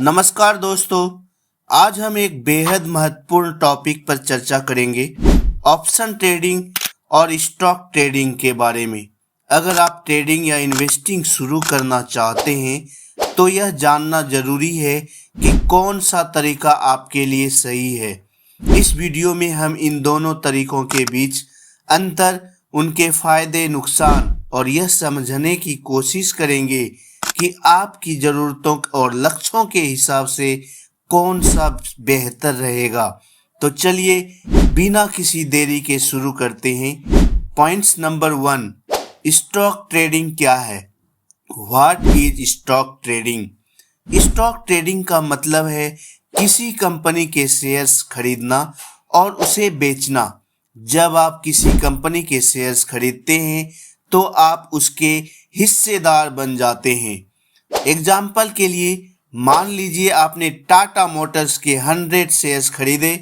नमस्कार दोस्तों, आज हम एक बेहद महत्वपूर्ण टॉपिक पर चर्चा करेंगे, ऑप्शन ट्रेडिंग और स्टॉक ट्रेडिंग के बारे में। अगर आप ट्रेडिंग या इन्वेस्टिंग शुरू करना चाहते हैं तो यह जानना जरूरी है कि कौन सा तरीका आपके लिए सही है। इस वीडियो में हम इन दोनों तरीकों के बीच अंतर, उनके फायदे नुकसान और यह समझने की कोशिश करेंगे कि आपकी ज़रूरतों और लक्ष्यों के हिसाब से कौन सा बेहतर रहेगा। तो चलिए बिना किसी देरी के शुरू करते हैं। पॉइंट्स नंबर 1, स्टॉक ट्रेडिंग क्या है? What is stock trading? Stock trading का मतलब है किसी कंपनी के शेयर्स खरीदना और उसे बेचना। जब आप किसी कंपनी के शेयर्स खरीदते हैं तो आप उसके हिस्सेदार बन जाते हैं। एग्जाम्पल के लिए मान लीजिए आपने टाटा मोटर्स के 100 शेयर्स खरीदे।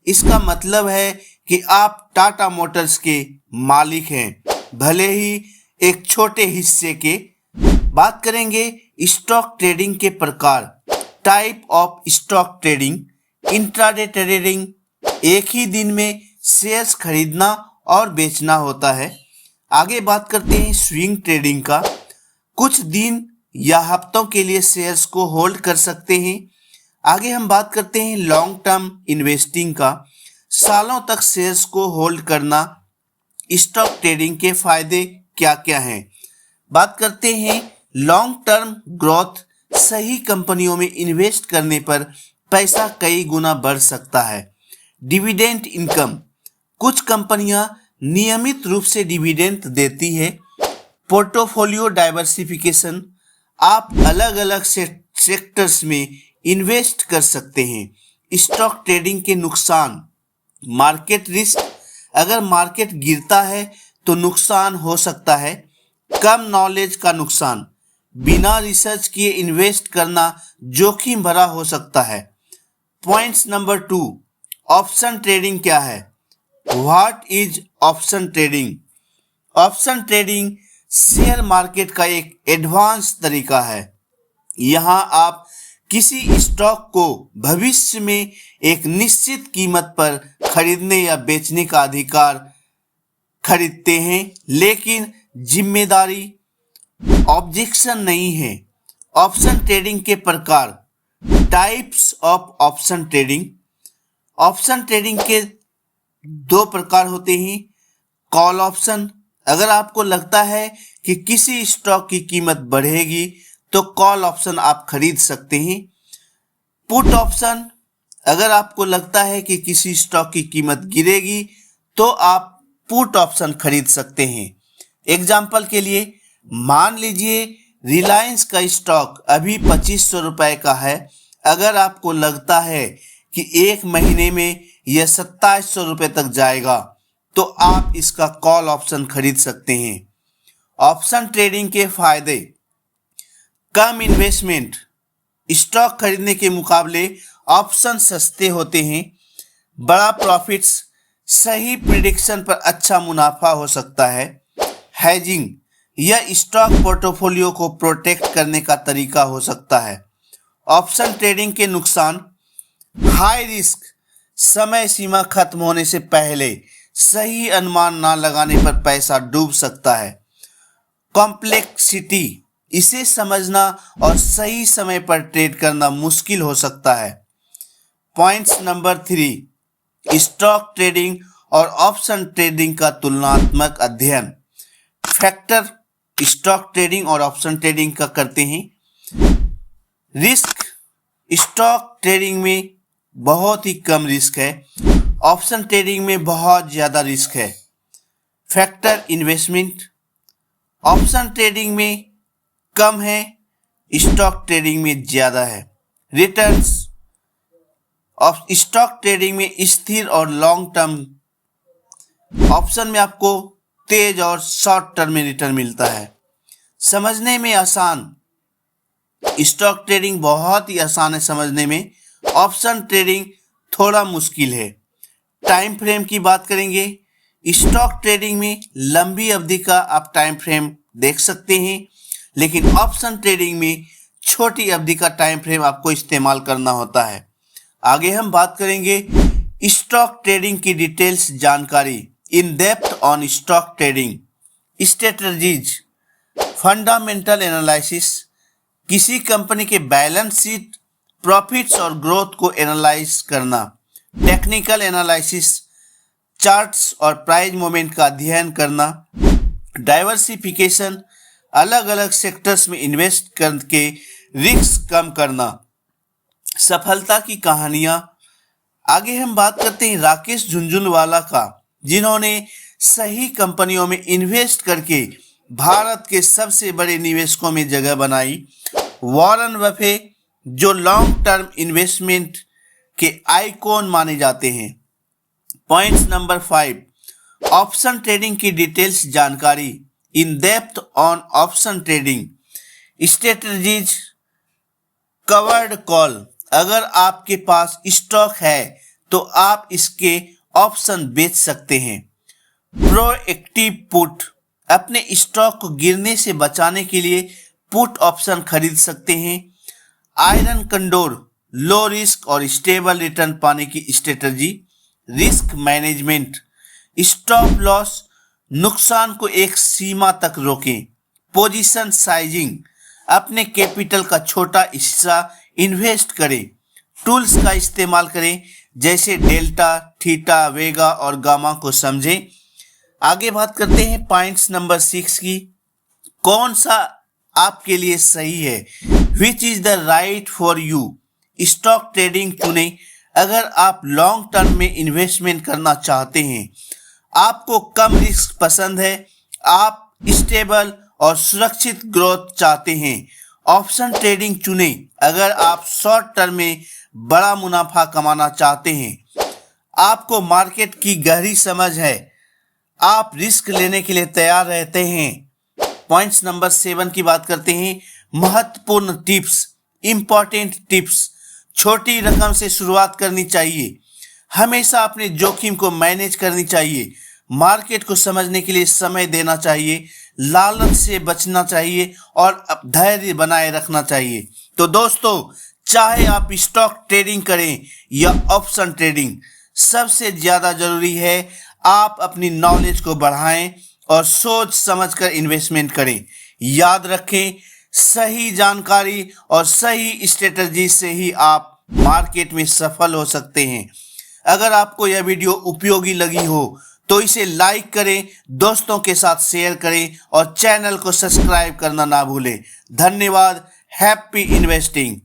इसका मतलब है कि आप टाटा मोटर्स के मालिक हैं, भले ही एक छोटे हिस्से के। बात करेंगे स्टॉक ट्रेडिंग के प्रकार, type of stock trading. Intraday trading, एक ही दिन में शेयर्स खरीदना और बेचना होता है। आगे बात करते हैं स्विंग ट्रेडिंग का, कुछ दिन या हफ्तों के लिए शेयर्स को होल्ड कर सकते हैं। आगे हम बात करते हैं लॉन्ग टर्म इन्वेस्टिंग का, सालों तक शेयर्स को होल्ड करना। स्टॉक ट्रेडिंग के फायदे क्या क्या हैं? बात करते हैं लॉन्ग टर्म ग्रोथ, सही कंपनियों में इन्वेस्ट करने पर पैसा कई गुना बढ़ सकता है। डिविडेंड इनकम, कुछ कंपनियां नियमित रूप से डिविडेंड देती है। पोर्टफोलियो डाइवर्सिफिकेशन, आप अलग अलग सेक्टर्स में इन्वेस्ट कर सकते हैं। स्टॉक ट्रेडिंग के नुकसान, मार्केट रिस्क, अगर मार्केट गिरता है तो नुकसान हो सकता है। कम नॉलेज का नुकसान, बिना रिसर्च किए इन्वेस्ट करना जोखिम भरा हो सकता है। पॉइंट्स नंबर 2, ऑप्शन ट्रेडिंग क्या है? What is option trading? Option trading share market का एक एडवांस तरीका है। यहाँ आप किसी स्टॉक को भविष्य में एक निश्चित कीमत पर खरीदने या बेचने का अधिकार खरीदते हैं, लेकिन जिम्मेदारी ऑब्जेक्शन नहीं है। ऑप्शन ट्रेडिंग के प्रकार, types of option trading. Option trading के 2 प्रकार होते हैं। कॉल ऑप्शन, अगर आपको लगता है कि किसी स्टॉक की कीमत बढ़ेगी तो कॉल ऑप्शन आप खरीद सकते हैं। पुट ऑप्शन, अगर आपको लगता है कि किसी स्टॉक की कीमत गिरेगी तो आप पुट ऑप्शन खरीद सकते हैं। एग्जाम्पल के लिए मान लीजिए रिलायंस का स्टॉक अभी 2500 रुपए का है। अगर आपको लगता है कि एक महीने में यह 2700 रुपए तक जाएगा तो आप इसका कॉल ऑप्शन खरीद सकते हैं। ऑप्शन ट्रेडिंग के फायदे, कम इन्वेस्टमेंट, स्टॉक खरीदने के मुकाबले ऑप्शन सस्ते होते हैं। बड़ा प्रॉफिट्स, सही प्रिडिक्शन पर अच्छा मुनाफा हो सकता है। हेजिंग, यह स्टॉक पोर्टफोलियो को प्रोटेक्ट करने का तरीका हो सकता है। ऑप्शन ट्रेडिंग के नुकसान, हाई रिस्क, समय सीमा खत्म होने से पहले सही अनुमान ना लगाने पर पैसा डूब सकता है। कॉम्प्लेक्सिटी, इसे समझना और सही समय पर ट्रेड करना मुश्किल हो सकता है। पॉइंट्स नंबर 3, स्टॉक ट्रेडिंग और ऑप्शन ट्रेडिंग का तुलनात्मक अध्ययन। फैक्टर स्टॉक ट्रेडिंग और ऑप्शन ट्रेडिंग का करते हैं। रिस्क, स्टॉक ट्रेडिंग में बहुत ही कम रिस्क है, ऑप्शन ट्रेडिंग में बहुत ज़्यादा रिस्क है। फैक्टर इन्वेस्टमेंट, ऑप्शन ट्रेडिंग में कम है, स्टॉक ट्रेडिंग में ज़्यादा है। रिटर्न्स, स्टॉक ट्रेडिंग में स्थिर और लॉन्ग टर्म, ऑप्शन में आपको तेज और शॉर्ट टर्म में रिटर्न मिलता है। समझने में आसान, स्टॉक ट्रेडिंग बहुत ही आसान है समझने में, ऑप्शन ट्रेडिंग थोड़ा मुश्किल है। टाइम फ्रेम की बात करेंगे, स्टॉक ट्रेडिंग में लंबी अवधि का आप टाइम फ्रेम देख सकते हैं, लेकिन ऑप्शन ट्रेडिंग में छोटी अवधि का टाइम फ्रेम आपको इस्तेमाल करना होता है। आगे हम बात करेंगे स्टॉक ट्रेडिंग की डिटेल्स जानकारी, in depth on stock trading, strategies, fundamental analysis, किसी कंपनी के बैलेंस शीट, प्रॉफिट्स और ग्रोथ को एनालाइज करना, टेक्निकल एनालिसिस, चार्ट्स और प्राइस मूवमेंट का अध्ययन करना, डाइवर्सिफिकेशन, अलग अलग सेक्टर्स में इन्वेस्ट करके रिस्क कम करना, सफलता की कहानियां। आगे हम बात करते हैं राकेश झुनझुनवाला का, जिन्होंने सही कंपनियों में इन्वेस्ट करके भारत के सबसे बड़े निवेशकों में जगह बनाई। वॉरेन बफे, जो लॉन्ग टर्म इन्वेस्टमेंट के आइकॉन माने जाते हैं। पॉइंट्स नंबर 5, ऑप्शन ट्रेडिंग की डिटेल्स जानकारी, in depth on option trading, strategies, covered call, अगर आपके पास स्टॉक है तो आप इसके ऑप्शन बेच सकते हैं। प्रोएक्टिव पुट, अपने स्टॉक को गिरने से बचाने के लिए पुट ऑप्शन खरीद सकते हैं। आयरन कंडोर, लो रिस्क और स्टेबल रिटर्न पाने की strategy. Risk management, stop loss, नुकसान को एक सीमा तक रोकें। पोजीशन साइजिंग, अपने कैपिटल का छोटा हिस्सा इन्वेस्ट करें। टूल्स का इस्तेमाल करें जैसे डेल्टा, थीटा, वेगा और गामा को समझें। आगे बात करते हैं पॉइंट्स नंबर 6 की, कौन सा आपके लिए सही है, which is the right for you. Stock trading चुनें अगर आप लॉन्ग टर्म में इन्वेस्टमेंट करना चाहते हैं, आपको कम रिस्क पसंद है, आप स्टेबल और सुरक्षित ग्रोथ चाहते हैं। ऑप्शन ट्रेडिंग चुनें अगर आप शॉर्ट टर्म में बड़ा मुनाफा कमाना चाहते हैं, आपको मार्केट की गहरी समझ है, आप रिस्क लेने के लिए तैयार रहते हैं। पॉइंट्स नंबर 7 की बात करते हैं, महत्वपूर्ण टिप्स, इंपॉर्टेंट टिप्स। छोटी रकम से शुरुआत करनी चाहिए, हमेशा अपने जोखिम को मैनेज करनी चाहिए, मार्केट को समझने के लिए समय देना चाहिए, लालच से बचना चाहिए और धैर्य बनाए रखना चाहिए। तो दोस्तों, चाहे आप स्टॉक ट्रेडिंग करें या ऑप्शन ट्रेडिंग, सबसे ज्यादा जरूरी है आप अपनी नॉलेज को बढ़ाएं और सोच समझकर इन्वेस्टमेंट करें। याद रखें, सही जानकारी और सही स्ट्रेटजी से ही आप मार्केट में सफल हो सकते हैं। अगर आपको यह वीडियो उपयोगी लगी हो तो इसे लाइक करें, दोस्तों के साथ शेयर करें और चैनल को सब्सक्राइब करना ना भूलें। धन्यवाद। Happy investing.